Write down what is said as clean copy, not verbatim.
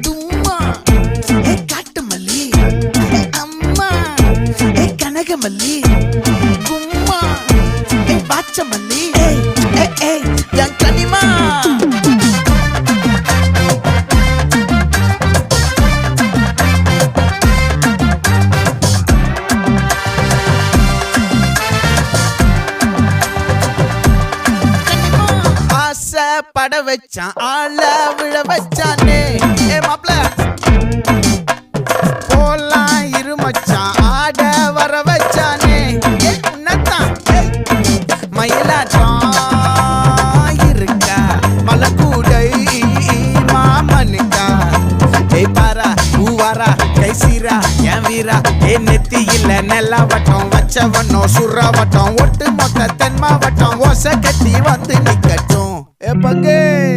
தும்மா ஏ காட்டு மல்லி அம்மா ஏ கனகமல்லி கும்மா ஏ பாச்ச மல்லி என் கனிமா பட வச்சான் ஆள விழ வச்சானே ஏ மாப்ள போலாம் இருமச்சான் ஆட வர வச்சானே ஏ உன்னத்தான் மயிலாட்டம் இருக்கா மலக்கூடை மாமனுக்கா ஏய் பாரா பூவாரா கைசீரா என் வீரா ஏ நெத்தி இல்ல நெல்லா வட்டம் வச்சவனோ சுறா வட்டம் ஒட்டு மொத்த தென் மாவட்டம் ஓசை கட்டி வந்து நிக்கட்டும். É pra quem?